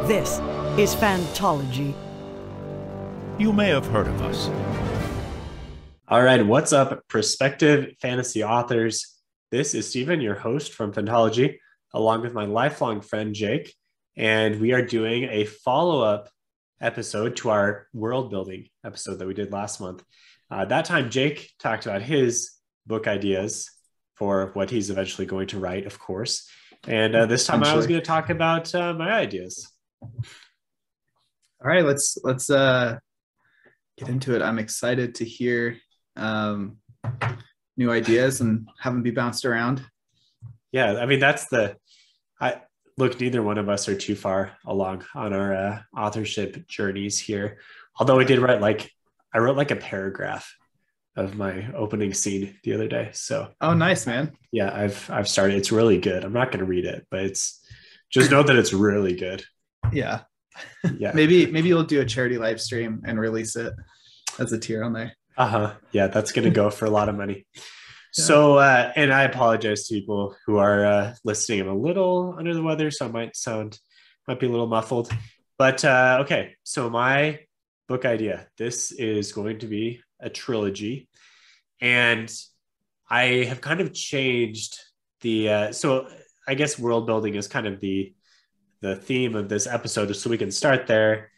This is Fantology. You may have heard of us. All right, what's up, prospective fantasy authors? This is Stephen, your host from Fantology, along with my lifelong friend Jake, and we are doing a follow-up episode to our world building episode that we did last month. That time, Jake talked about his book ideas for what he's eventually going to write, of course. And this time I was going to talk about my ideas. All right, let's get into it. I'm excited to hear new ideas and have them be bounced around. Yeah, I mean, look, neither one of us are too far along on our authorship journeys here. Although I wrote like a paragraph of my opening scene the other day. So oh, nice, man. Yeah, I've started. It's really good. I'm not going to read it, but it's just know that it's really good. Yeah. Yeah. Maybe you'll do a charity live stream and release it as a tier on there. Yeah, that's going to go for a lot of money. Yeah. So, and I apologize to people who are listening. I'm a little under the weather, so I might be a little muffled. But okay, so my book idea. This is going to be a trilogy, and I have kind of changed the. So I guess world building is kind of the theme of this episode, so we can start there.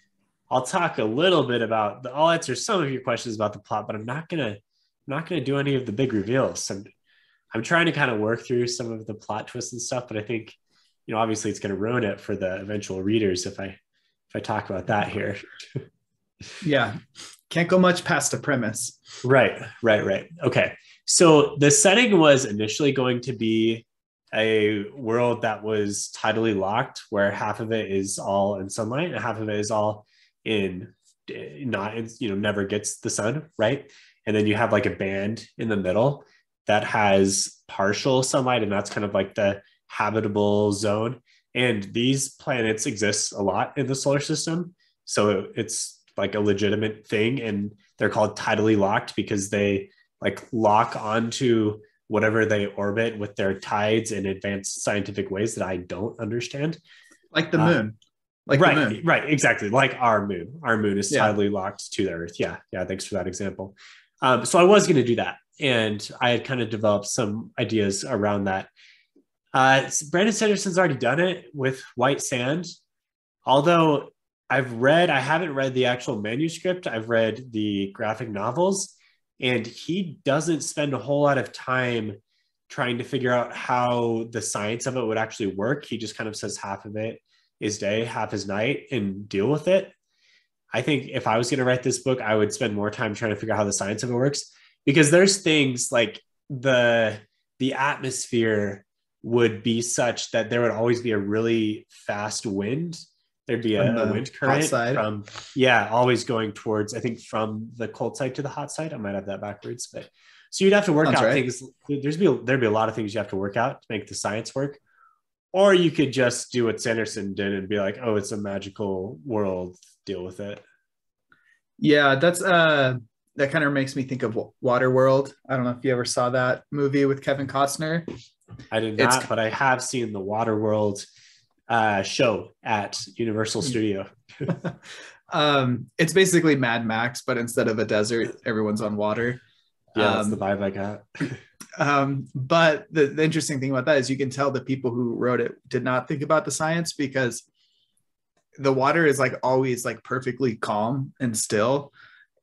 I'll talk a little bit about I'll answer some of your questions about the plot, but I'm not gonna do any of the big reveals. I'm trying to kind of work through some of the plot twists and stuff, but I think, obviously it's going to ruin it for the eventual readers if I talk about that here. Yeah, can't go much past a premise. Right. Okay, so the setting was initially going to be a world that was tidally locked, where half of it is all in sunlight and half of it is all never gets the sun, right? And then you have like a band in the middle that has partial sunlight, and that's kind of like the habitable zone. And these planets exist a lot in the solar system, so it's like a legitimate thing, and they're called tidally locked because they like lock onto whatever they orbit with their tides in advanced scientific ways that I don't understand. Like the moon. Right, exactly. Like our moon is tidally locked to the Earth. Yeah. Thanks for that example. So I was going to do that, and I had kind of developed some ideas around that. Brandon Sanderson's already done it with White Sand, although I haven't read the actual manuscript. I've read the graphic novels, and he doesn't spend a whole lot of time trying to figure out how the science of it would actually work. He just kind of says half of it is day, half is night, and deal with it. I think if I was going to write this book, I would spend more time trying to figure out how the science of it works, because there's things like the atmosphere would be such that there would always be a really fast wind. There'd be a wind current from, always going towards, I think, from the cold side to the hot side. I might have that backwards, but so you'd have to work out things. There'd be a lot of things you have to work out to make the science work. Or you could just do what Sanderson did and be like, oh, it's a magical world, deal with it. Yeah, that's that kind of makes me think of Waterworld. I don't know if you ever saw that movie with Kevin Costner. I did not, but I have seen the Waterworld show at Universal Studio. It's basically Mad Max, but instead of a desert, everyone's on water. Yeah, that's the vibe I got. But the interesting thing about that is you can tell the people who wrote it did not think about the science, because the water is like always like perfectly calm and still.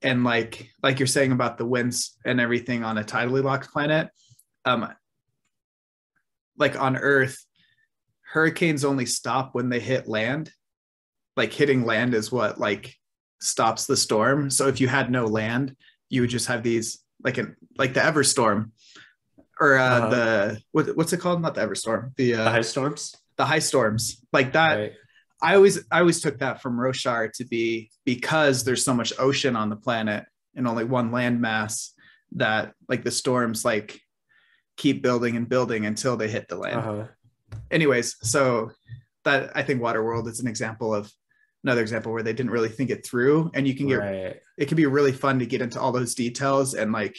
And like you're saying about the winds and everything on a tidally locked planet, like on Earth, hurricanes only stop when they hit land. Like hitting land is what like stops the storm. So if you had no land, you would just have these like the Everstorm, or what's it called? Not the Everstorm. The high storms. The high storms like that. Right. I always took that from Roshar to be, because there's so much ocean on the planet and only one landmass, that like the storms like keep building and building until they hit the land. Anyways, so that, I think Waterworld is another example where they didn't really think it through, and you can get it can be really fun to get into all those details and like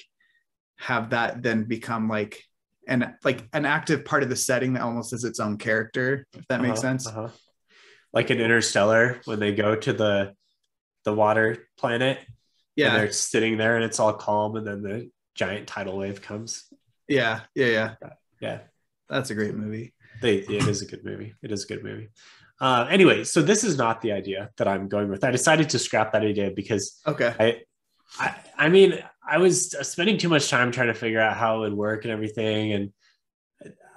have that then become like an active part of the setting that almost is its own character, if that makes sense. like in Interstellar when they go to the water planet and they're sitting there and it's all calm and then the giant tidal wave comes. Yeah. Yeah. That's a great movie. It is a good movie. It is a good movie. Anyway, so this is not the idea that I'm going with. I decided to scrap that idea because I mean, I was spending too much time trying to figure out how it would work and everything. And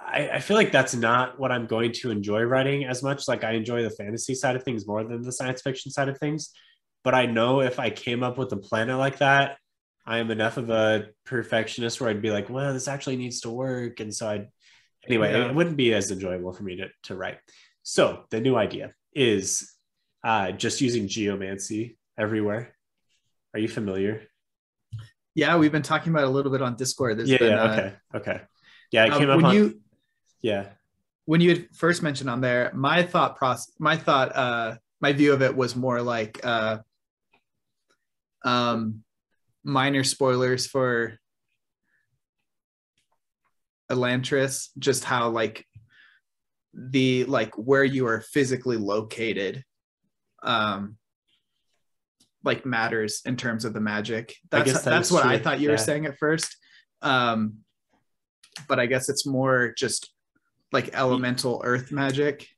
I feel like that's not what I'm going to enjoy writing as much. Like I enjoy the fantasy side of things more than the science fiction side of things. But I know if I came up with a planet like that, I am enough of a perfectionist where I'd be like, well, this actually needs to work. And so it wouldn't be as enjoyable for me to write. So the new idea is just using geomancy everywhere. Are you familiar? Yeah, we've been talking about it a little bit on Discord. Okay. Yeah, it came up when you had first mentioned on there, my view of it was more like minor spoilers for Elantris, just how like where you are physically located like matters in terms of the magic. That's what true. I thought you were saying at first. But I guess it's more just like elemental earth magic.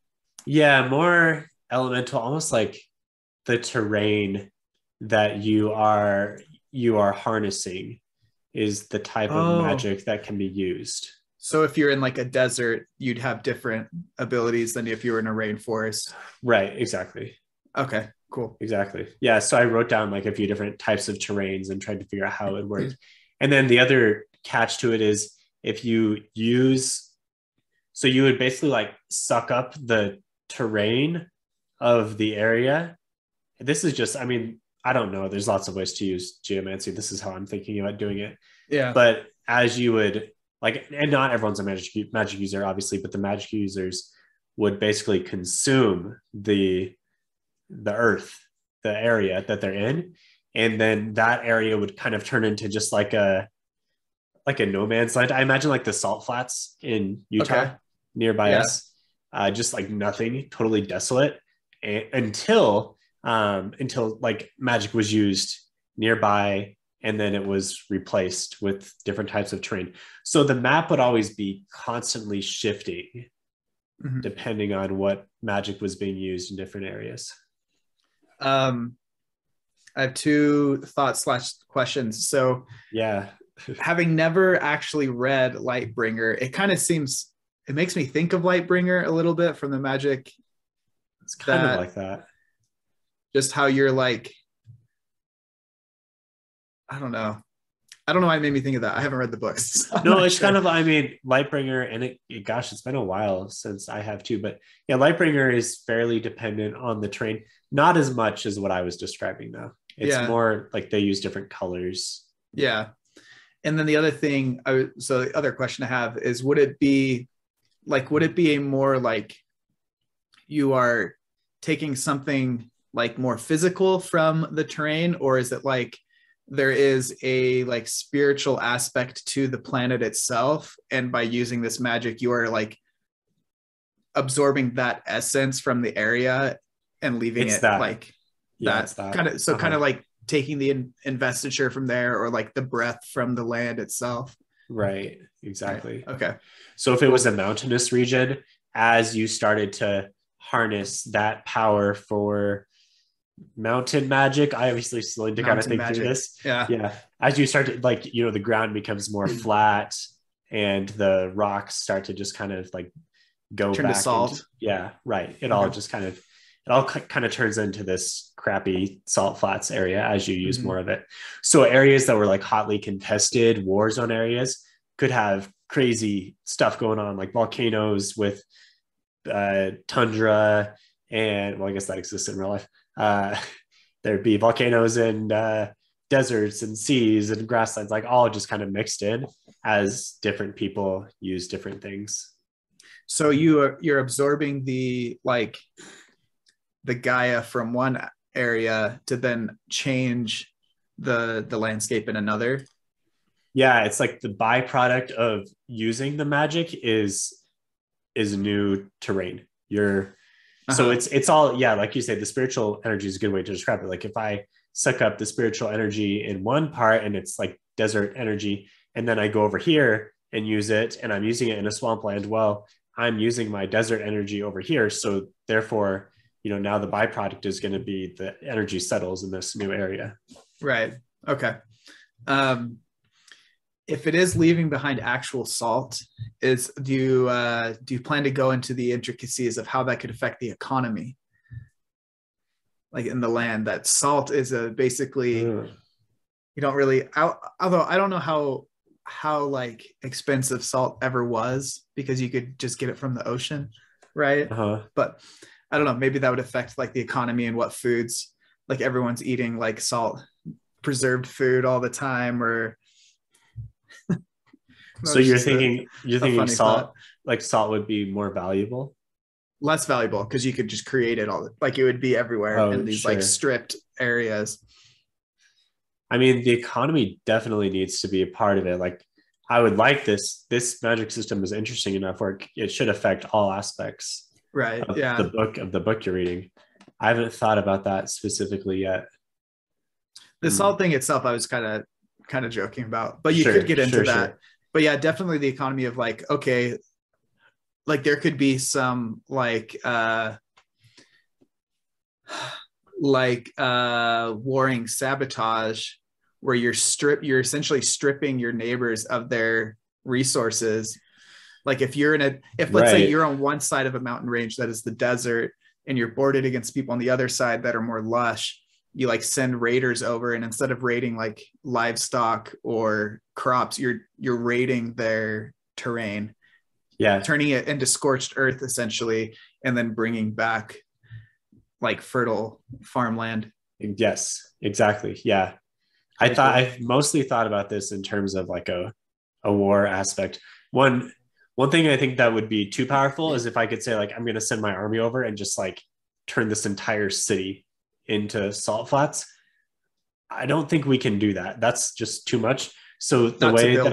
Yeah, more elemental, almost like the terrain that you are harnessing is the type of magic that can be used. So if you're in like a desert, you'd have different abilities than if you were in a rainforest. Right, exactly. Okay, cool. Exactly. Yeah, so I wrote down like a few different types of terrains and tried to figure out how it worked. And then the other catch to it is if you so you would basically like suck up the terrain of the area. This is just, I mean, I don't know. There's lots of ways to use geomancy. This is how I'm thinking about doing it. Yeah. But as you would like, and not everyone's a magic user, obviously, but the magic users would basically consume the earth, the area that they're in. And then that area would kind of turn into just like a no man's land. I imagine like the salt flats in Utah nearby us, just like nothing, totally desolate until like magic was used nearby and then it was replaced with different types of terrain. So the map would always be constantly shifting depending on what magic was being used in different areas. I have two thoughts / questions. So yeah, having never actually read Lightbringer, it makes me think of Lightbringer a little bit from the magic. It's kind of like that. Just how you're like, I don't know why it made me think of that. I haven't read the books. So no, it's kind of, I mean, Lightbringer, and it's been a while since I have too, but yeah, Lightbringer is fairly dependent on the terrain. Not as much as what I was describing though. It's more like they use different colors. Yeah. And then the other thing, so the other question I have is, would it be a more like you are taking something like more physical from the terrain, or is it like there is a like spiritual aspect to the planet itself, and by using this magic you are like absorbing that essence from the area and leaving kind of like taking the investiture from there, or like the breath from the land itself. Right, exactly. Right. Okay. So if it was a mountainous region, as you started to harness that power for mountain magic, I obviously still need to kind of think through this. Yeah. As you start to like, the ground becomes more flat and the rocks start to just kind of like go turn back to salt. Right. It all kind of turns into this crappy salt flats area as you use more of it. So areas that were like hotly contested war zone areas could have crazy stuff going on, like volcanoes with tundra, and well, I guess that exists in real life. There'd be volcanoes and deserts and seas and grasslands, like all just kind of mixed in as different people use different things. So you're absorbing the Gaia from one area to then change the landscape in another. Yeah, it's like the byproduct of using the magic is new terrain. You're So it's all, yeah, like you say, the spiritual energy is a good way to describe it. Like if I suck up the spiritual energy in one part and it's like desert energy, and then I go over here and use it, and I'm using it in a swampland, well, I'm using my desert energy over here. So therefore, now the byproduct is going to be the energy settles in this new area. Right. Okay. If it is leaving behind actual salt, do you plan to go into the intricacies of how that could affect the economy, like in the land? That salt is basically you don't really. Although I don't know how like expensive salt ever was, because you could just get it from the ocean, right? But I don't know. Maybe that would affect like the economy and what foods, like everyone's eating like salt preserved food all the time, or. So you're thinking salt thought. Like salt would be more valuable? Less valuable, because you could just create it all, like it would be everywhere in these like stripped areas. I mean, the economy definitely needs to be a part of it. Like I would like this magic system is interesting enough where it should affect all aspects of the book you're reading. I haven't thought about that specifically yet. The salt thing itself, I was kind of joking about, but you could get into that. Sure. But yeah, definitely the economy of like, okay, like there could be some like warring sabotage where you're essentially stripping your neighbors of their resources. Like if let's say you're on one side of a mountain range that is the desert, and you're bordered against people on the other side that are more lush, you like send raiders over, and instead of raiding like livestock or crops, you're raiding their terrain, turning it into scorched earth essentially, and then bringing back like fertile farmland. Yes, exactly. Yeah. I've mostly thought about this in terms of like a war aspect. One thing I think that would be too powerful is if I could say like, I'm going to send my army over and just like turn this entire city into salt flats. I don't think we can do that. That's just too much. So the way that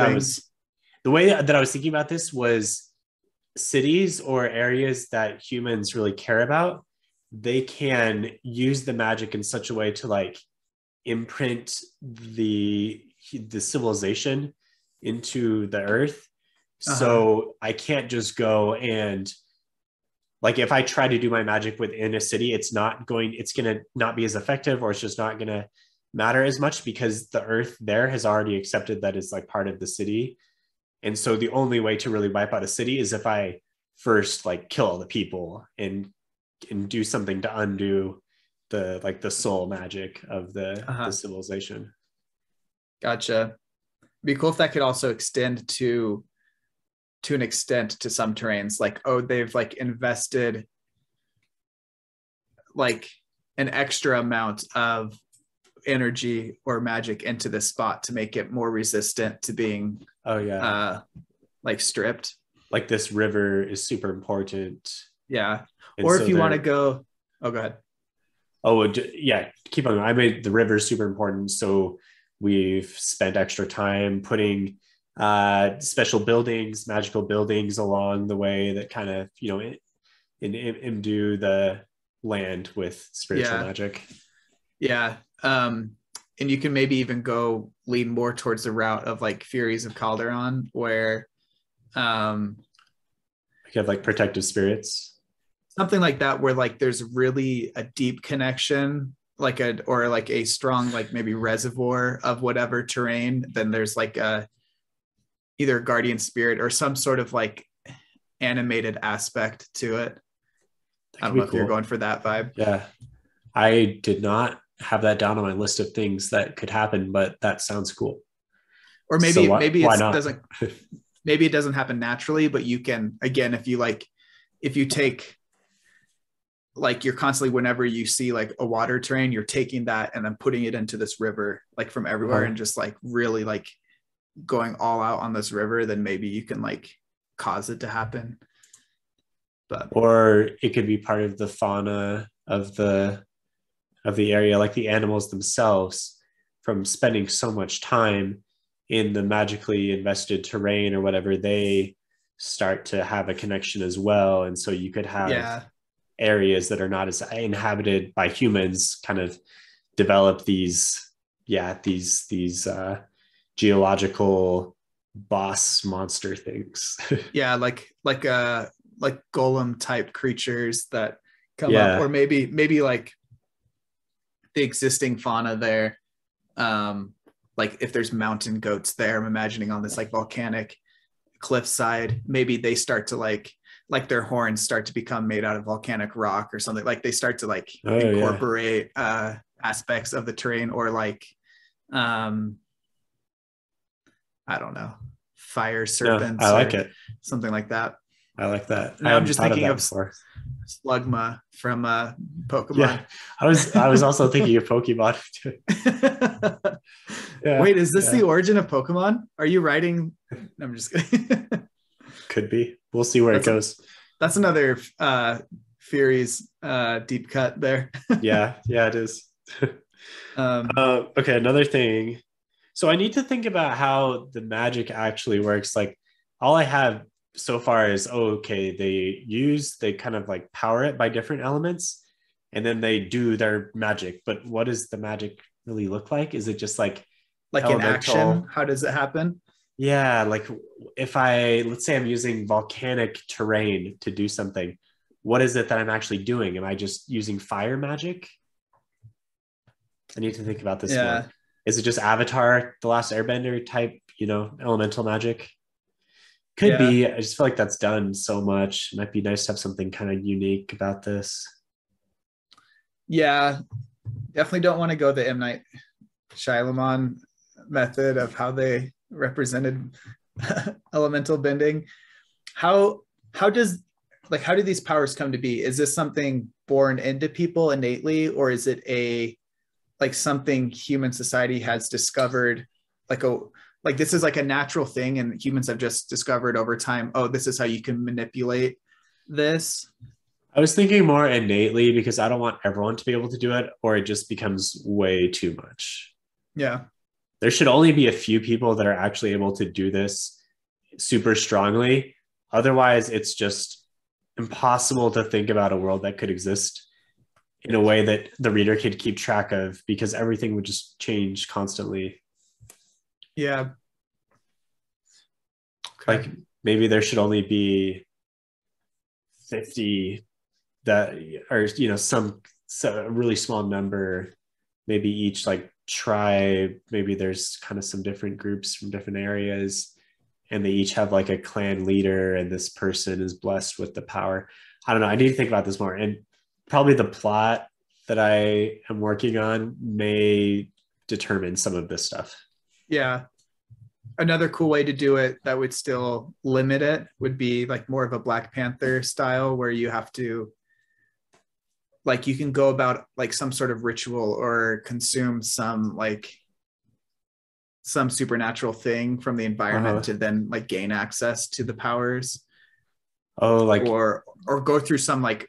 I was thinking about this was cities or areas that humans really care about. They can use the magic in such a way to like imprint the civilization into the earth. So I can't just go and like, if I try to do my magic within a city, it's going to not be as effective, or it's just not going to matter as much, because the earth there has already accepted that it's like part of the city. And so the only way to really wipe out a city is if I first like kill all the people and do something to undo the soul magic of the civilization. Gotcha. It'd be cool if that could also extend to an extent to some terrains, like, they've like invested like an extra amount of energy or magic into this spot to make it more resistant to being like stripped. Like this river is super important. Yeah. And or so if you want to go, go ahead. Keep on going. I made the river super important. So we've spent extra time putting special buildings, magical buildings along the way that kind of, imbue the land with spiritual magic. Yeah. And you can maybe even lean more towards the route of like Furies of Calderon, where you have like protective spirits, something like that, where like there's really a deep connection, like a strong like maybe reservoir of whatever terrain. Then there's like either a guardian spirit or some sort of like animated aspect to it. I don't know if you're going for that vibe. Yeah, I did not have that down on my list of things that could happen, but that sounds cool. Or maybe maybe it doesn't happen naturally, but you can, again, if you take like, you're constantly, whenever you see like a water terrain, you're taking that and then putting it into this river, like from everywhere, and just like really like going all out on this river, then maybe you can like cause it to happen. Or it could be part of the fauna of the area, like the animals themselves, from spending so much time in the magically invested terrain or whatever, they start to have a connection as well. And so you could have areas that are not as inhabited by humans kind of develop these geological boss monster things. Yeah, like golem type creatures that come up, or maybe like the existing fauna there. Like if there's mountain goats there, I'm imagining on this like volcanic cliffside, maybe they start to like their horns start to become made out of volcanic rock or something. Like they start to like incorporate aspects of the terrain, or like I don't know, fire serpents. I like it. Something like that. I like that. And I'm just thinking of Slugma from Pokemon. Yeah, I was also thinking of Pokemon too. Wait, is this the origin of Pokemon? Are you writing? I'm just kidding. Could be. We'll see where it goes. That's another Fury's deep cut there. yeah, it is. Okay, another thing. So I need to think about how the magic actually works. Like all I have so far is, they kind of like power it by different elements, and then they do their magic. But what does the magic really look like? Is it just like in action? How does it happen? Yeah, like if let's say I'm using volcanic terrain to do something, what is it that I'm actually doing? Am I just using fire magic? I need to think about this more. Is it just Avatar, The Last Airbender type, elemental magic? Could be. I just feel like that's done so much. It might be nice to have something kind of unique about this. Yeah, definitely don't want to go the M. Night Shyamalan method of how they represented elemental bending. How do these powers come to be? Is this something born into people innately, or is it something human society has discovered, like this is like a natural thing and humans have just discovered over time, this is how you can manipulate this? I was thinking more innately, because I don't want everyone to be able to do it, or it just becomes way too much. Yeah. There should only be a few people that are actually able to do this super strongly. Otherwise, it's just impossible to think about a world that could exist in a way that the reader could keep track of, because everything would just change constantly. Yeah. Okay. Like maybe there should only be 50 that, or some really small number, maybe each like tribe, maybe there's kind of some different groups from different areas, and they each have like a clan leader, and this person is blessed with the power. I don't know. I need to think about this more, and probably the plot that I am working on may determine some of this stuff. Yeah. Another cool way to do it that would still limit it would be like more of a Black Panther style, where you have to, like, you can go about like some sort of ritual or consume some supernatural thing from the environment to then like gain access to the powers. Or go through some like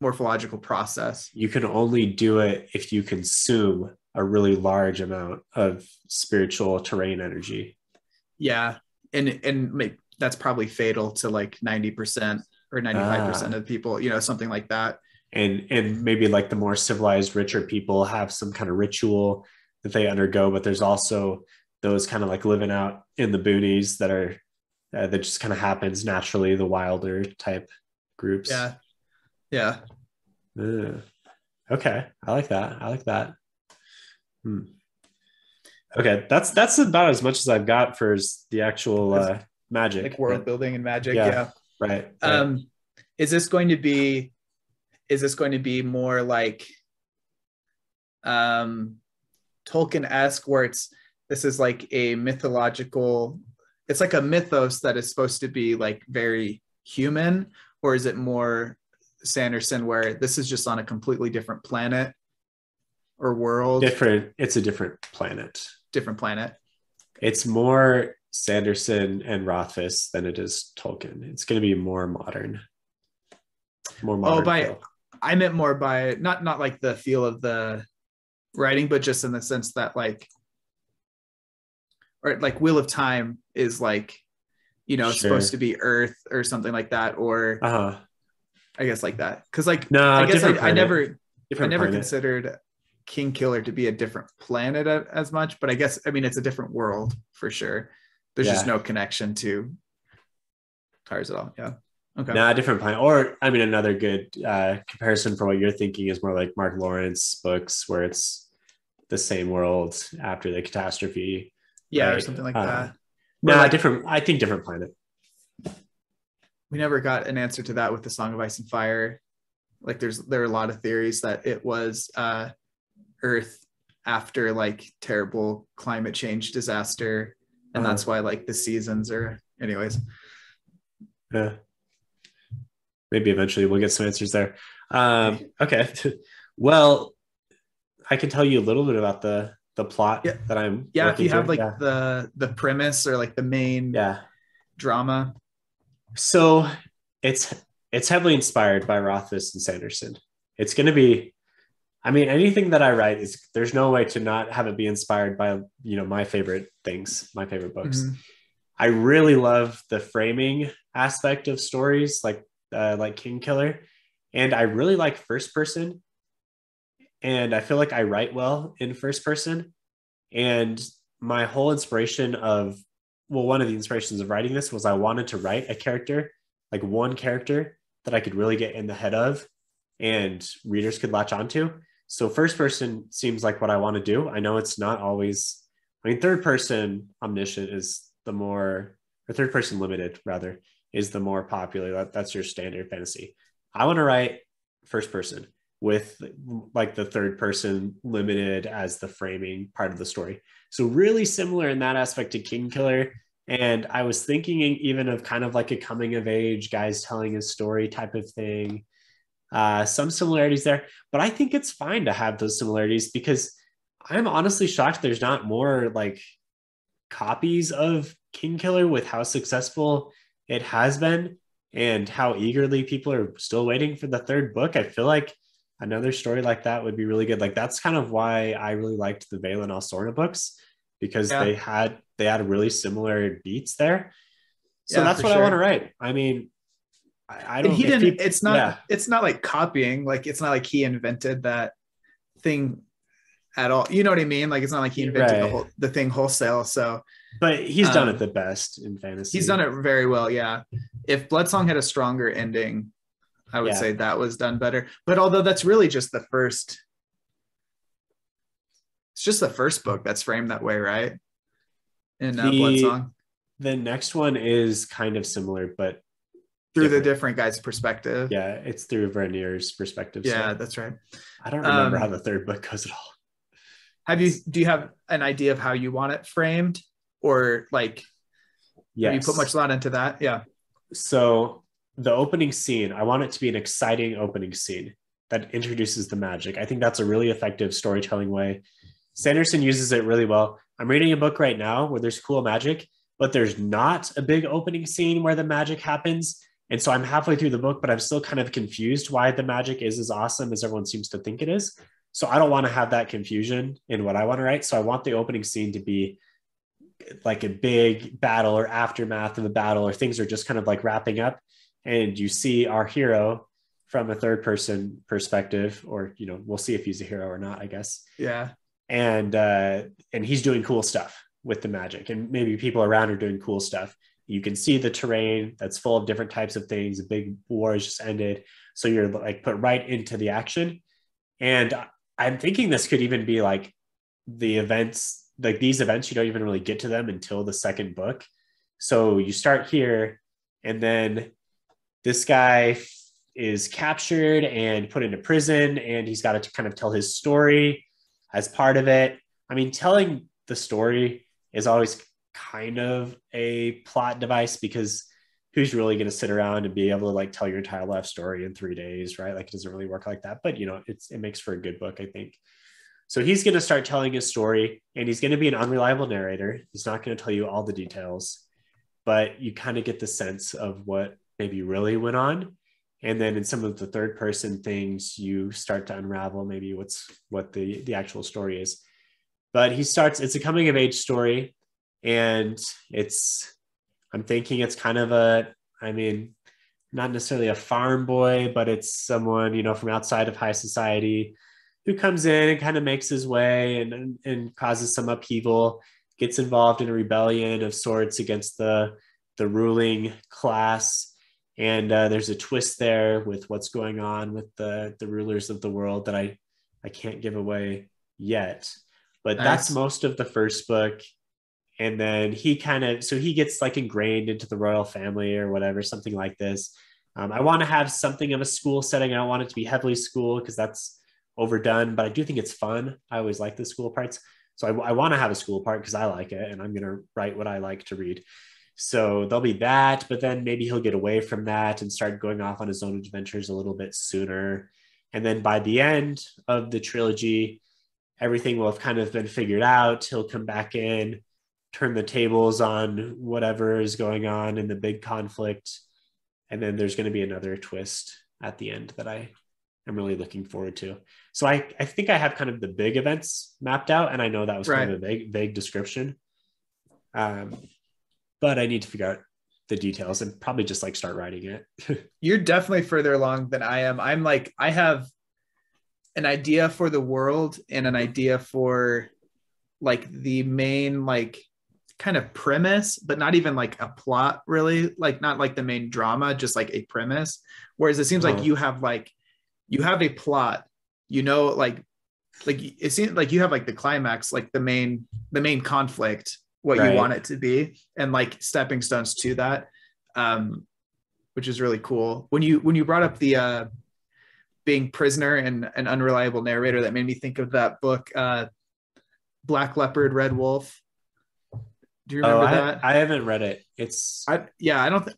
morphological process. You can only do it if you consume a really large amount of spiritual terrain energy. Yeah. And that's probably fatal to like 90% or 95% of people, something like that. And maybe like the more civilized, richer people have some kind of ritual that they undergo, but there's also those kind of like living out in the boonies that are that just kind of happens naturally, the wilder type groups. Yeah. Okay, I like that. Okay, that's about as much as I've got for the actual magic, like world building and magic. Right. Is this going to be more like Tolkien-esque, where this is like a mythological, it's like a mythos that is supposed to be like very human, or is it more Sanderson where this is just on a completely different planet or world? It's a different planet. It's more Sanderson and Rothfuss than it is Tolkien. It's going to be more modern. I meant more by not like the feel of the writing, but just in the sense that like Wheel of Time is like, Sure. supposed to be Earth or something like that, or I guess like that. Because like No, I guess different I planet. never Different planet. considered King Killer to be a different planet as much, but I guess I mean it's a different world for sure. There's just no connection to Tars at all. Yeah. Okay. Nah, different planet. Or I mean, another good comparison for what you're thinking is more like Mark Lawrence books, where it's the same world after the catastrophe. Yeah, right? or something like that. No, like, different. I think different planet. We never got an answer to that with the Song of Ice and Fire. Like there are a lot of theories that it was Earth after like terrible climate change disaster, and that's why like the seasons are. Anyways. Yeah. Maybe eventually we'll get some answers there. Okay. Well, I can tell you a little bit about the plot that I'm. Yeah, if you have like the premise or like the main drama. So it's heavily inspired by Rothfuss and Sanderson. It's going to be, I mean, anything that I write is, there's no way to not have it be inspired by, my favorite things, my favorite books. Mm-hmm. I really love the framing aspect of stories like King Killer. And I really like first person. And I feel like I write well in first person. And my whole inspiration one of the inspirations of writing this was I wanted to write a character, like one character that I could really get in the head of and readers could latch onto. So first person seems like what I want to do. I know it's not always, third person omniscient is the more, or third person limited rather, is the more popular. That's your standard fantasy. I want to write first person with like the third person limited as the framing part of the story. So really similar in that aspect to King Killer. And I was thinking even of kind of like a coming of age, guys telling a story type of thing. Some similarities there, but I think it's fine to have those similarities because I'm honestly shocked there's not more like copies of King Killer with how successful it has been and how eagerly people are still waiting for the third book. I feel like another story like that would be really good. Like that's kind of why I really liked the Vale and Alsorna books because they had really similar beats there. So that's what I want to write. I mean, I don't. He didn't. It's not. It's not like copying. Like it's not like he invented that thing at all. You know what I mean? Like it's not like he invented the thing wholesale. So, but he's done it the best in fantasy. He's done it very well. Yeah. If Bloodsong had a stronger ending, I would say that was done better. But although that's really just the first. It's just the first book that's framed that way, right? In Bloodsong. The next one is kind of similar, but through the different guy's perspective. Yeah, it's through Vernier's perspective. Yeah, that's right. I don't remember how the third book goes at all. Do you have an idea of how you want it framed? Or like have you put much thought into that? Yeah. So the opening scene, I want it to be an exciting opening scene that introduces the magic. I think that's a really effective storytelling way. Sanderson uses it really well. I'm reading a book right now where there's cool magic, but there's not a big opening scene where the magic happens. And so I'm halfway through the book, but I'm still kind of confused why the magic is as awesome as everyone seems to think it is. So I don't want to have that confusion in what I want to write. So I want the opening scene to be like a big battle or aftermath of a battle, or things are just kind of like wrapping up. And you see our hero from a third person perspective, or, we'll see if he's a hero or not, I guess. Yeah. And he's doing cool stuff with the magic, and maybe people around are doing cool stuff. You can see the terrain that's full of different types of things. A big war has just ended. So you're like put right into the action. And I'm thinking this could even be like the events, like these events, you don't even really get to them until the second book. So you start here, and then this guy is captured and put into prison, and he's got to kind of tell his story as part of it. I mean, telling the story is always kind of a plot device because who's really going to sit around and be able to like tell your entire life story in 3 days, right? Like it doesn't really work like that, but it makes for a good book, I think. So he's going to start telling his story, and he's going to be an unreliable narrator. He's not going to tell you all the details, but you kind of get the sense of what maybe really went on. And then in some of the third person things, you start to unravel maybe what the actual story is. But it's a coming of age story. And I'm thinking it's kind of not necessarily a farm boy, but it's someone, from outside of high society who comes in and kind of makes his way and causes some upheaval, gets involved in a rebellion of sorts against the ruling class. And there's a twist there with what's going on with the rulers of the world that I can't give away yet. But Nice. That's most of the first book. And then he gets like ingrained into the royal family or whatever, something like this. I want to have something of a school setting. I don't want it to be heavily school because that's overdone, but I do think it's fun. I always like the school parts. So I want to have a school part because I like it and I'm going to write what I like to read. So there'll be that, but then maybe he'll get away from that and start going off on his own adventures a little bit sooner. And then by the end of the trilogy, everything will have kind of been figured out. He'll come back in, turn the tables on whatever is going on in the big conflict. And then there's going to be another twist at the end that I'm really looking forward to. So I think I have kind of the big events mapped out. And I know that was kind of a vague description. But I need to figure out the details and probably just like start writing it. You're definitely further along than I am. I'm like, I have an idea for the world and an idea for like the main, like kind of premise, but not even like a plot really, like not like the main drama, just like a premise. Whereas it seems like you have a plot, like it seems like you have like the climax, like the main conflict, what you want it to be, and like stepping stones to that, which is really cool. When you brought up the being prisoner and an unreliable narrator, that made me think of that book, Black Leopard, Red Wolf. Do you remember that? I haven't read it.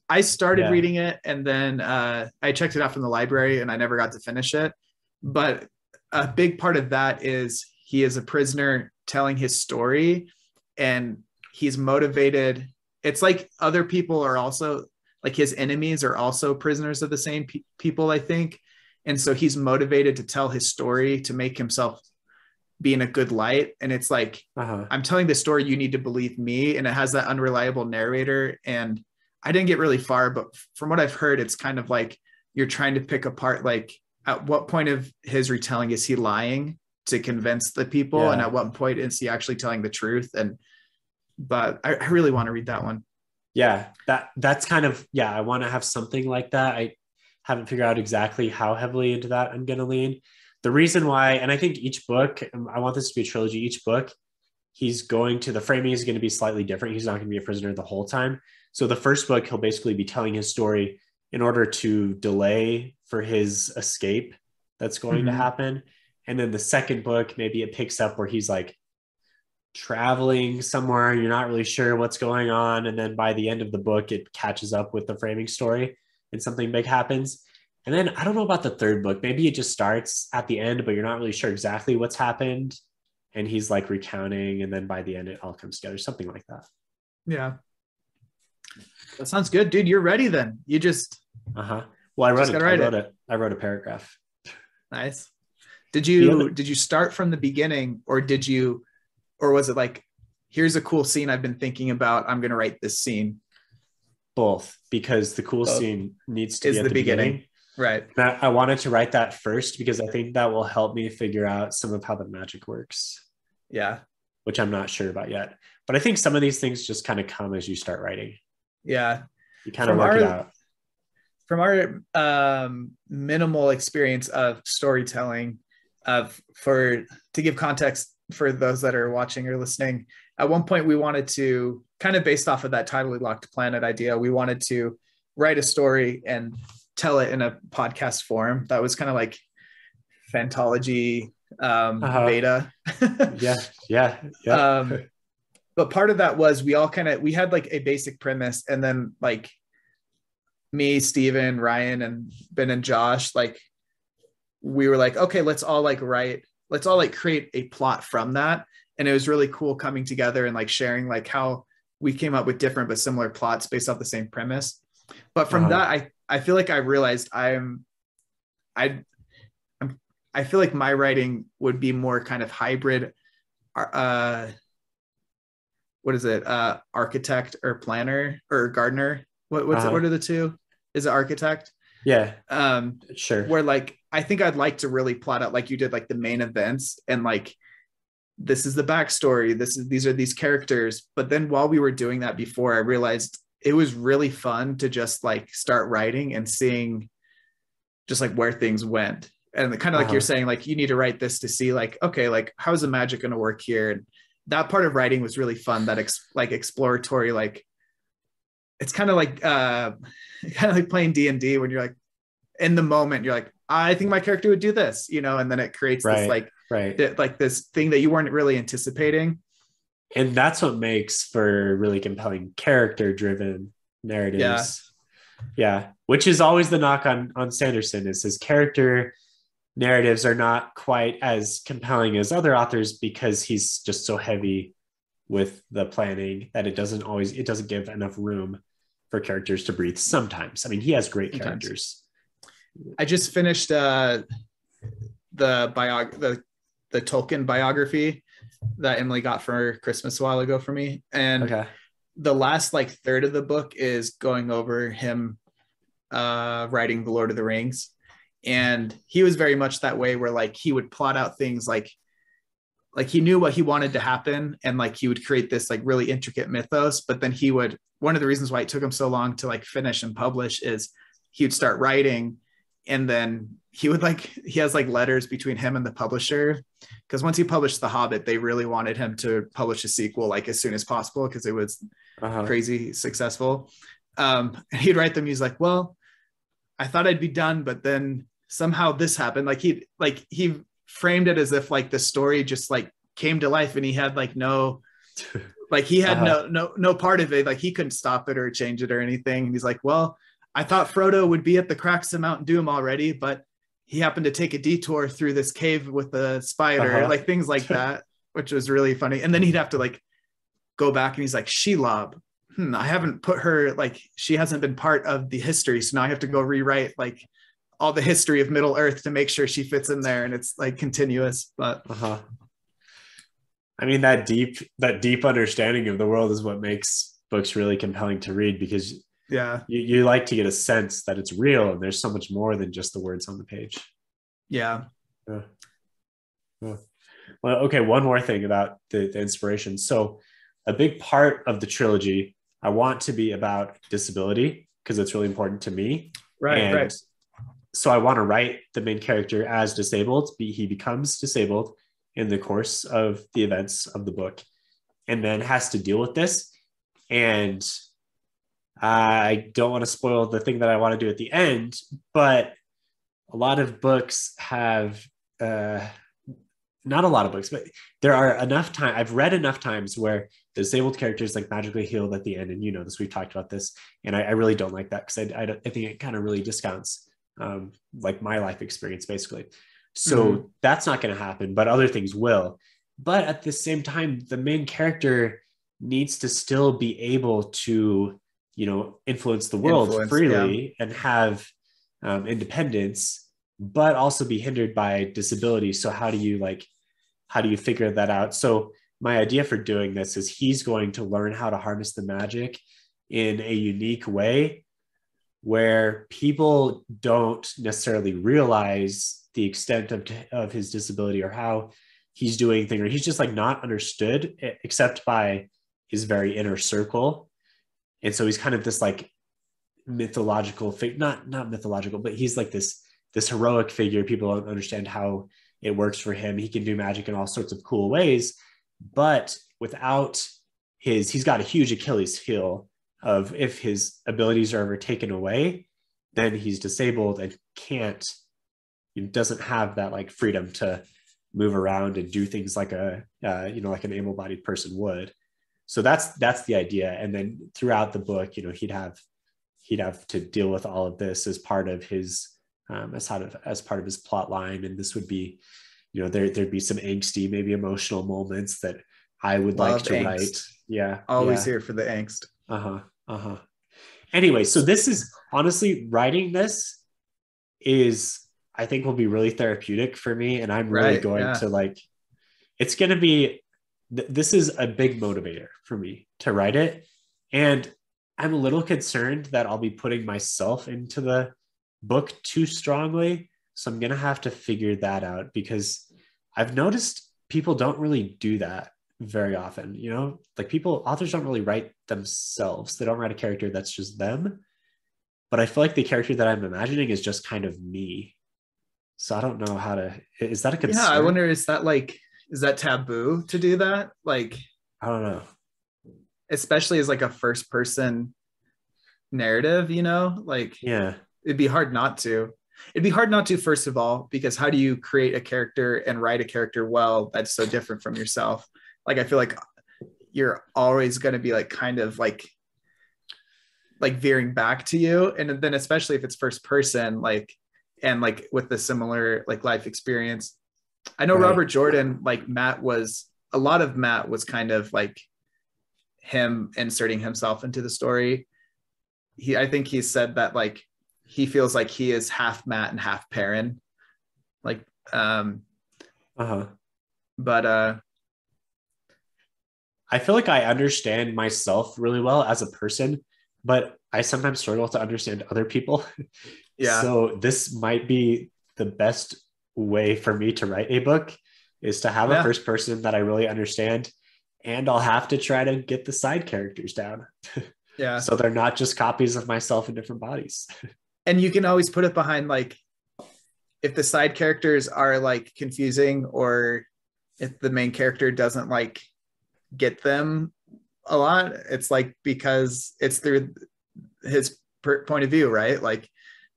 I started reading it and then I checked it out from the library and I never got to finish it. But a big part of that is he is a prisoner telling his story and he's motivated. It's like other people are also like his enemies are also prisoners of the same people, I think. And so he's motivated to tell his story to make himself be in a good light. And it's like, I'm telling the story, you need to believe me. And it has that unreliable narrator. And I didn't get really far, but from what I've heard, it's kind of like you're trying to pick apart, like at what point of his retelling is he lying to convince the people? And at what point is he actually telling the truth? But I really want to read that one. Yeah, that's kind of, I want to have something like that. I haven't figured out exactly how heavily into that I'm going to lean. The reason why, and I think each book, I want this to be a trilogy, each book, the framing is going to be slightly different. He's not going to be a prisoner the whole time. So the first book, he'll basically be telling his story in order to delay for his escape that's going to happen. And then the second book, maybe it picks up where he's like traveling somewhere, you're not really sure what's going on. And then by the end of the book, it catches up with the framing story and something big happens. And then I don't know about the third book. Maybe it just starts at the end, but you're not really sure exactly what's happened. And he's like recounting. And then by the end, it all comes together, something like that. Yeah. That sounds good, dude. You're ready then. You just. Well, I wrote it. I wrote a paragraph. Nice. Did you start from the beginning or was it like, here's a cool scene I've been thinking about, I'm going to write this scene? Both, because the cool scene needs to be at the beginning. Right. I wanted to write that first because I think that will help me figure out some of how the magic works. Yeah. Which I'm not sure about yet. But I think some of these things just kind of come as you start writing. Yeah. You kind of work it out. From our minimal experience of storytelling, to give context for those that are watching or listening, at one point we wanted to, kind of based off of that tidally locked planet idea, we wanted to write a story and tell it in a podcast form. That was kind of like Fantology beta. Yeah. But part of that was we had like a basic premise, and then like me, Steven, Ryan, and Ben and Josh, like we were like, okay, let's all create a plot from that. And it was really cool coming together and like sharing like how we came up with different but similar plots based off the same premise. But from that, I feel like I realized I feel like my writing would be more kind of hybrid. What is it? Architect or planner or gardener? What are the two? is an architect. Yeah. Sure. Where like I think I'd like to really plot out like you did, like the main events and like this is the backstory. These are these characters. But then while we were doing that before, I realized it was really fun to just like start writing and seeing just like where things went. And kind of like you're saying, like you need to write this to see like, okay, like how's the magic going to work here? And that part of writing was really fun. That like exploratory, like it's kind of like playing D&D when you're like in the moment, you're like, I think my character would do this, you know, and then it creates this like this thing that you weren't really anticipating. And that's what makes for really compelling character driven narratives. Yeah. Which is always the knock on Sanderson, is his character narratives are not quite as compelling as other authors because he's just so heavy with the planning that it doesn't give enough room for characters to breathe sometimes. I mean, he has great characters. I just finished the Tolkien biography that Emily got for Christmas a while ago for me. And the last like third of the book is going over him writing The Lord of the Rings. And he was very much that way, where like he would plot out things like he knew what he wanted to happen, and like he would create this like really intricate mythos. But then one of the reasons why it took him so long to like finish and publish is he would start writing, and then he has like letters between him and the publisher, because once he published The Hobbit, they really wanted him to publish a sequel like as soon as possible because it was crazy successful. And he'd write them. He's like, well, I thought I'd be done, but then somehow this happened. Like he framed it as if like the story just like came to life, and he had like no, like he had no part of it. Like he couldn't stop it or change it or anything. And he's like, well, I thought Frodo would be at the cracks of Mount Doom already, but he happened to take a detour through this cave with a spider, like things like that, which was really funny. And then he'd have to like go back and he's like, Shelob, I haven't put her, like, she hasn't been part of the history. So now I have to go rewrite like all the history of Middle Earth to make sure she fits in there. And it's like continuous, but I mean, that deep understanding of the world is what makes books really compelling to read, because you like to get a sense that it's real and there's so much more than just the words on the page. Well, okay, one more thing about the inspiration. So a big part of the trilogy, I want to be about disability because it's really important to me. Right. So I want to write the main character as disabled. He becomes disabled in the course of the events of the book, and then has to deal with this. And I don't want to spoil the thing that I want to do at the end, but a lot of books have, not a lot of books, but there are enough time. I've read enough times where the disabled character is like magically healed at the end. And you know this, we've talked about this. And I really don't like that, because I think it kind of really discounts like my life experience, basically. So that's not going to happen, but other things will. But at the same time, the main character needs to still be able to, you know, influence the world freely and have independence, but also be hindered by disability. So how do you figure that out? So my idea for doing this is he's going to learn how to harness the magic in a unique way where people don't necessarily realize the extent of his disability or how he's doing things, or he's just like not understood except by his very inner circle. And so he's kind of this like mythological figure, not mythological, but he's like this heroic figure. People don't understand how it works for him. He can do magic in all sorts of cool ways, but without he's got a huge Achilles heel of, if his abilities are ever taken away, then he's disabled and doesn't have that like freedom to move around and do things like like an able-bodied person would. So that's the idea. And then throughout the book, you know, he'd have to deal with all of this as part of his as part of his plot line. And this would be, you know, there'd be some angsty, maybe emotional moments that I would like to write. Yeah. Always here for the angst. Anyway, so this is honestly, writing this is, I think, will be really therapeutic for me. And I'm really going to like, it's going to be, this is a big motivator for me to write it. And I'm a little concerned that I'll be putting myself into the book too strongly. So I'm going to have to figure that out, because I've noticed people don't really do that very often. Like authors don't really write themselves. They don't write a character that's just them. But I feel like the character that I'm imagining is just kind of me. So I don't know is that a concern? Yeah, I wonder, is that taboo to do that? Like, I don't know. Especially as like a first person narrative, like, yeah, it'd be hard not to. It'd be hard not to, first of all, because how do you create a character and write a character well that's so different from yourself? Like, I feel like you're always going to be like kind of like veering back to you. And then especially if it's first person, like, and like with the similar like life experience. I know, right. Robert Jordan, like a lot of Matt was kind of like him inserting himself into the story. I think he said that like he feels like he is half Matt and half Perrin. Like, but I feel like I understand myself really well as a person, but I sometimes struggle to understand other people. Yeah. So this might be the best way for me to write a book, is to have a first person that I really understand, and I'll have to try to get the side characters down. Yeah. So they're not just copies of myself in different bodies. And you can always put it behind, like, if the side characters are like confusing, or if the main character doesn't like get them a lot, it's like because it's through his point of view, right? Like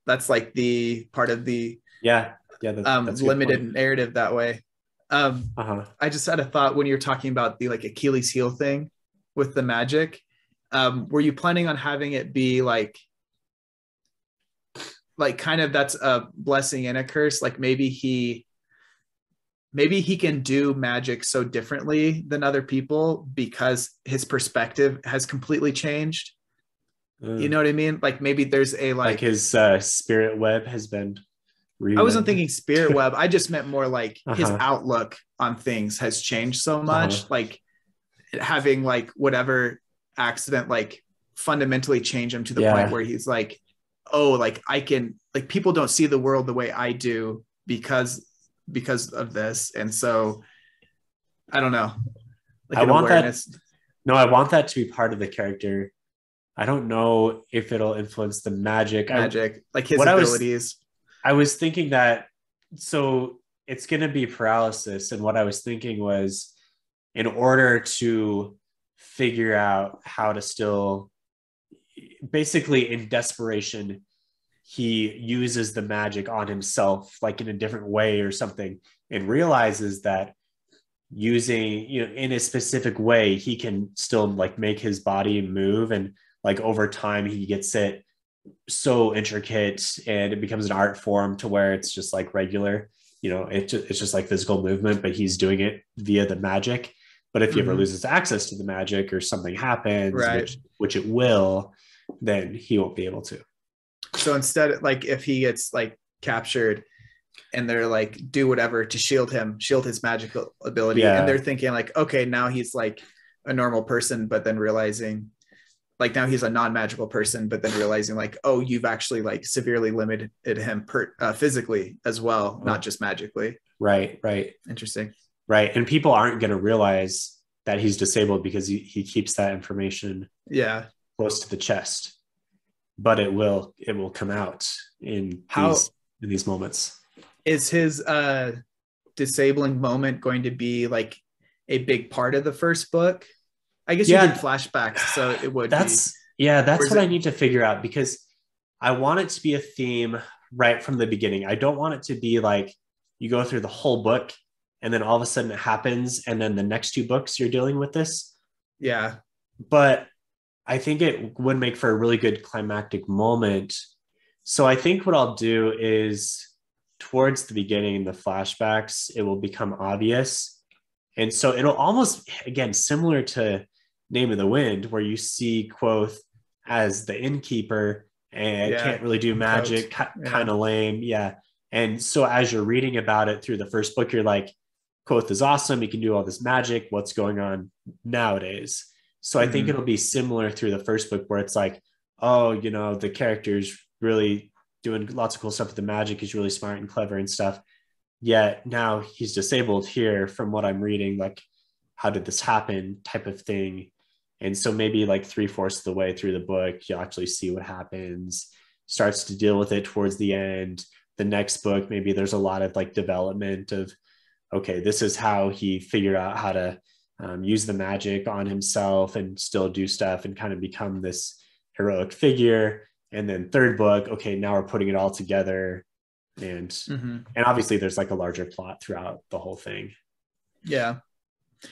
that's like the part of the that's limited narrative that way. I just had a thought when you're talking about the like Achilles heel thing with the magic. Were you planning on having it be like kind of that's a blessing and a curse? Like maybe he can do magic so differently than other people because his perspective has completely changed. You know what I mean? Like maybe there's a like his spirit web has been I wasn't thinking spirit web. I just meant more like his outlook on things has changed so much. Like having like whatever accident like fundamentally change him to the point where he's like, oh, like I can, like people don't see the world the way I do because of this. And so I don't know. Like I want that to be part of the character. I don't know if it'll influence the magic, like his abilities. I was thinking that, so it's going to be paralysis. And what I was thinking was, in order to figure out how to still, basically in desperation, he uses the magic on himself, like in a different way or something, and realizes that using, in a specific way, he can still like make his body move. And like over time, he gets it so intricate and it becomes an art form to where it's just like regular, it's just like physical movement, but he's doing it via the magic. But if he ever loses access to the magic or something happens, right, which it will, then he won't be able to. So instead, like if he gets like captured and they're like, do whatever to shield his magical ability. And they're thinking like, okay, now he's like a normal person, but then realizing like now he's a non-magical person, but then realizing like, oh, you've actually like severely limited him physically as well, not just magically. Right. Interesting. Right. And people aren't going to realize that he's disabled because he keeps that information close to the chest, but it will come out in these moments. Is his disabling moment going to be like a big part of the first book? I guess you did flashbacks, so it would that's what I need to figure out, because I want it to be a theme right from the beginning. I don't want it to be like you go through the whole book and then all of a sudden it happens and then the next two books you're dealing with this. Yeah. But I think it would make for a really good climactic moment. So I think what I'll do is towards the beginning, the flashbacks, it will become obvious. And so it'll almost, again, similar to Name of the Wind, where you see Quoth as the innkeeper and can't really do magic, kind of lame. Yeah. And so as you're reading about it through the first book, you're like, Quoth is awesome. He can do all this magic. What's going on nowadays? So I think it'll be similar through the first book where it's like, oh, you know, the character's really doing lots of cool stuff with the magic. He's really smart and clever and stuff. Yet now he's disabled here from what I'm reading, like, how did this happen type of thing. And so maybe like 3/4 of the way through the book, you'll actually see what happens, starts to deal with it towards the end. The next book, maybe there's a lot of like development of, okay, this is how he figured out how to use the magic on himself and still do stuff and kind of become this heroic figure. And then third book, okay, now we're putting it all together. And obviously there's like a larger plot throughout the whole thing. Yeah.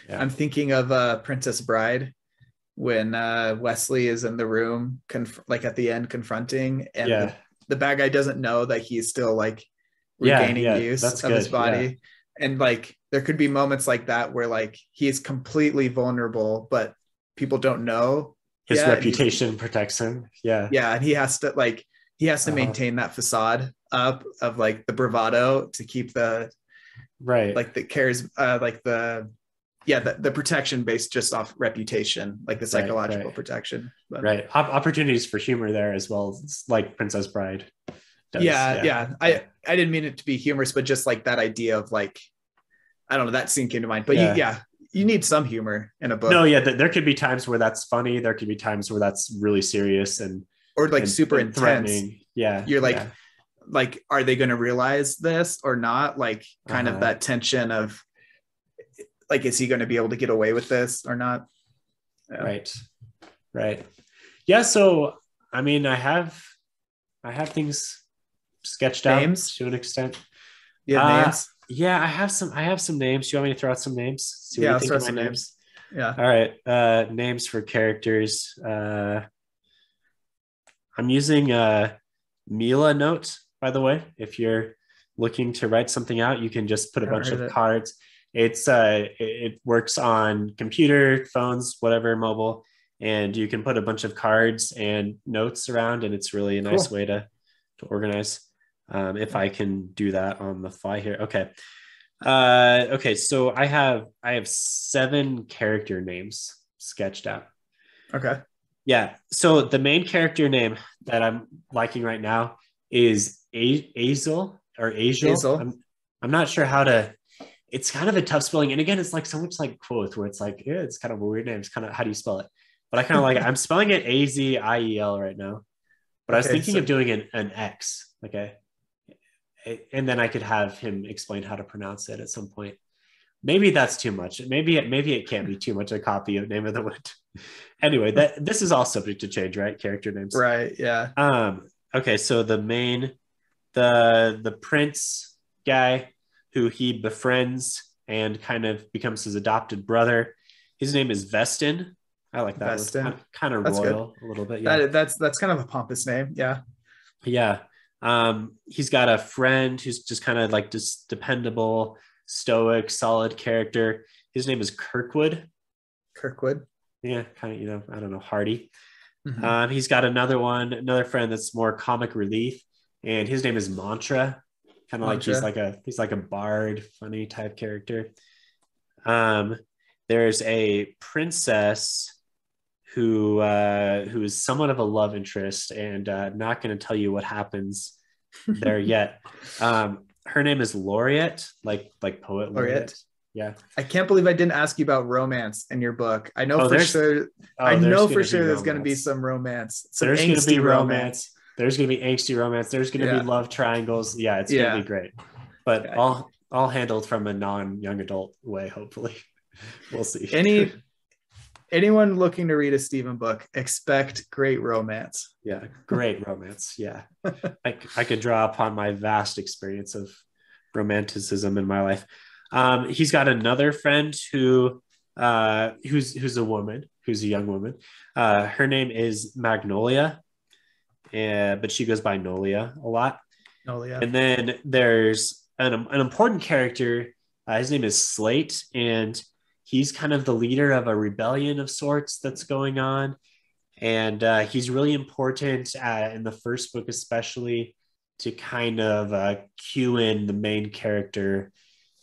I'm thinking of Princess Bride, when Wesley is in the room, like at the end confronting, and the bad guy doesn't know that he's still like regaining use of his body. And like, there could be moments like that where like he's completely vulnerable, but people don't know. His reputation protects him. Yeah. And he has to maintain that facade up of like the bravado to keep the like the cares like the protection based just off reputation, like the psychological protection. But, opportunities for humor there as well, like Princess Bride does. I didn't mean it to be humorous, but just like that idea of like, I don't know, that scene came to mind. But you need some humor in a book. No, there could be times where that's funny, there could be times where that's really serious or like super intense. You're like, like, are they going to realize this or not? Like, kind of that tension of like, is he going to be able to get away with this or not? Right. Yeah. So, I mean, I have things sketched out to an extent. Names? Yeah, I have some names. Do you want me to throw out some names? Let's throw some names. Yeah. All right. Names for characters. I'm using Mila Note, by the way. If you're looking to write something out, you can just put a bunch of cards. It works on computer, phones, whatever, mobile, and you can put a bunch of cards and notes around, and it's really a nice way to organize. If I can do that on the fly here. Okay. So I have 7 character names sketched out. Okay. Yeah. So the main character name that I'm liking right now is Azel or Azel. I'm not sure how to. It's kind of a tough spelling, and again, it's like so much like Quoth, where it's like, it's kind of a weird name. It's kind of, how do you spell it? But I kind of like it. I'm spelling it Aziel right now, but I was thinking of doing an X. Okay. And then I could have him explain how to pronounce it at some point. Maybe that's too much. Maybe it can't be too much a copy of Name of the Wind. Anyway, this is all subject to change, right? Character names. Right. Yeah. Okay. So the prince guy who he befriends and kind of becomes his adopted brother, his name is Vestin. I like that. Vestin. Kind of royal a little bit. Yeah. That's kind of a pompous name. Yeah. Yeah. He's got a friend who's just kind of like just dependable, stoic, solid character. His name is Kirkwood. Yeah, kind of, I don't know, hardy. He's got another friend that's more comic relief, and his name is Mantra. Kind of like he's like a bard, funny type character. There's a princess who is somewhat of a love interest, and not going to tell you what happens there yet. Her name is Laureate, like poet laureate. Yeah. I can't believe I didn't ask you about romance in your book. I know for sure. I know for sure there's going to be some romance. There's going to be romance. There's going to be angsty romance. There's going to be love triangles. Yeah, it's going to be great. But all handled from a non-young adult way, hopefully. We'll see. Anyone looking to read a Stephen book, expect great romance. Yeah, great romance. Yeah. I could draw upon my vast experience of romanticism in my life. He's got another friend who's a woman, who's a young woman. Her name is Magnolia, but she goes by Nolia a lot. Nolia. And then there's an important character. His name is Slate, and he's kind of the leader of a rebellion of sorts that's going on. And he's really important in the first book, especially to kind of cue in the main character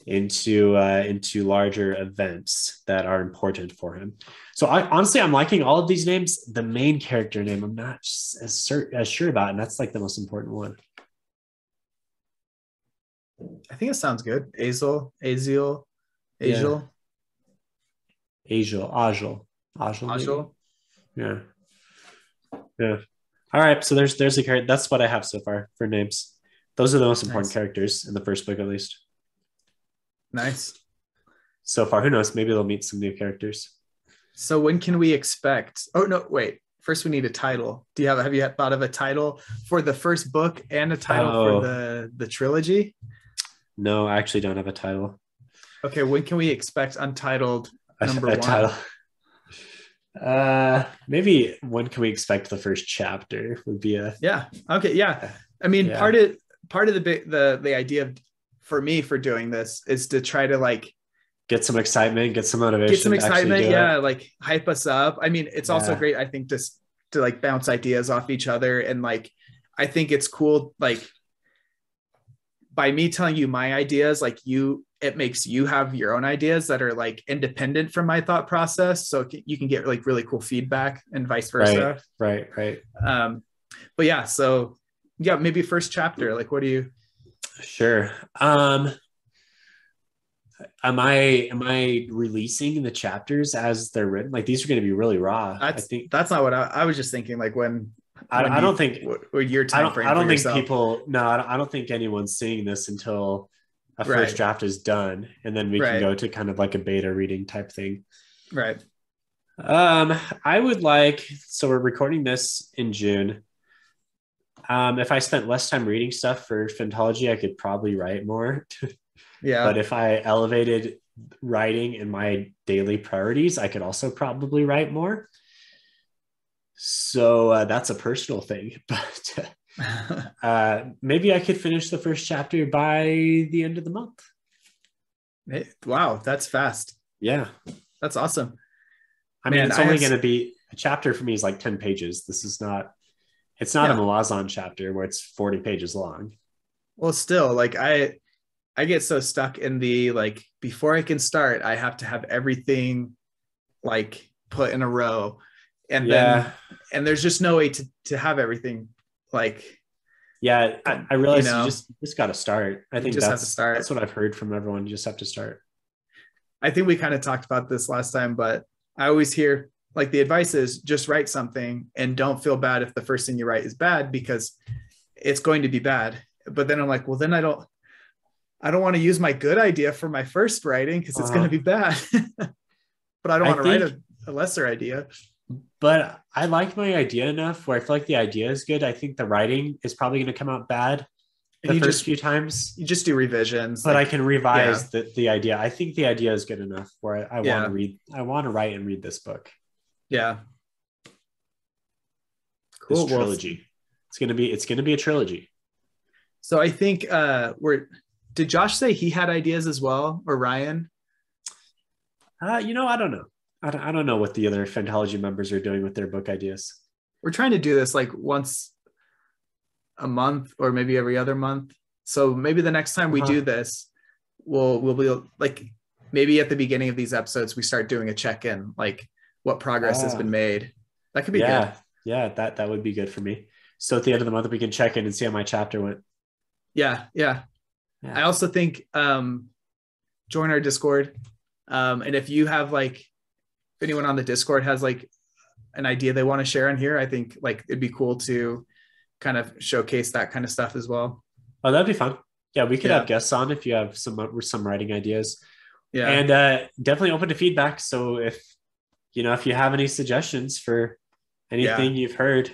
into larger events that are important for him. So I'm liking all of these names. The main character name I'm not as sure about, and that's like the most important one. I think it sounds good. Azel. Agil. Yeah. Yeah. All right. So there's a character. That's what I have so far for names. Those are the most important characters in the first book, at least. Nice. So far, who knows? Maybe they'll meet some new characters. So when can we expect? Oh no, wait. First, we need a title. Have you thought of a title for the first book and a title for the trilogy? No, I actually don't have a title. Okay, when can we expect Untitled number one? Title. Maybe when can we expect the first chapter would be a okay. I mean, part of the idea for me for doing this is to try to like get some excitement, get some motivation, like hype us up. I mean, it's also great, I think, just to like bounce ideas off each other. And like I think it's cool, like by me telling you my ideas, like it makes you have your own ideas that are like independent from my thought process. So you can get like really cool feedback and vice versa. Right. But yeah, so yeah, maybe first chapter, like what do you? Sure. Am I releasing the chapters as they're written? Like these are going to be really raw. I think that's not what I was just thinking. Like I don't think what your time frame. I don't think people. No, I don't think anyone's seeing this until a first draft is done, and then we can go to kind of like a beta reading type thing. Right. I would like. So we're recording this in June. If I spent less time reading stuff for Phantology, I could probably write more. Yeah. But if I elevated writing in my daily priorities, I could also probably write more. So that's a personal thing, but maybe I could finish the first chapter by the end of the month. Wow, that's fast. Yeah. That's awesome. I mean, it's only going to be a chapter for me is like 10 pages. This is not, it's not a Malazan chapter where it's 40 pages long. Well, still, like I get so stuck in the, like, before I can start, I have to have everything like put in a row. And then there's just no way to have everything like. Yeah, I realize you just got to start. I think have to start. That's what I've heard from everyone. You just have to start. I think we kind of talked about this last time, but I always hear like the advice is just write something and don't feel bad if the first thing you write is bad, because it's going to be bad. But then I'm like, well, then I don't want to use my good idea for my first writing because it's going to be bad. But I don't want to write a lesser idea. But I like my idea enough where I feel like the idea is good. I think the writing is probably going to come out bad the first few times. You just do revisions. But I can revise the idea. I think the idea is good enough where I want to read. I want to write and read this book. Yeah. Cool. This trilogy. It's gonna be a trilogy. So I think did Josh say he had ideas as well, or Ryan? I don't know. I don't know what the other Phantology members are doing with their book ideas. We're trying to do this like once a month or maybe every other month. So maybe the next time we do this, we'll be like, maybe at the beginning of these episodes, we start doing a check-in, like what progress has been made. That could be good. Yeah, that would be good for me. So at the end of the month, we can check in and see how my chapter went. Yeah. I also think join our Discord. And if you have if anyone on the Discord has like an idea they want to share on here, I think like it'd be cool to kind of showcase that kind of stuff as well. Oh, that'd be fun. Yeah, we could have guests on if you have some writing ideas. Yeah, and definitely open to feedback. So if you have any suggestions for anything you've heard,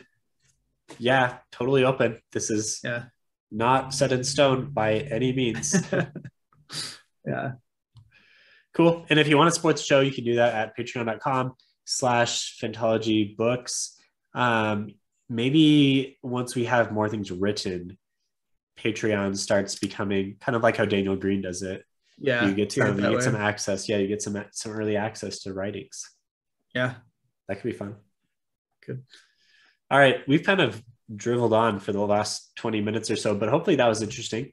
totally open. This is not set in stone by any means. Yeah. Cool. And if you want to support the show, you can do that at patreon.com/PhantologyBooks. Maybe once we have more things written, Patreon starts becoming kind of like how Daniel Green does it. Yeah. You get some access. Yeah. You get some early access to writings. Yeah. That could be fun. Good. All right. We've kind of dribbled on for the last 20 minutes or so, but hopefully that was interesting.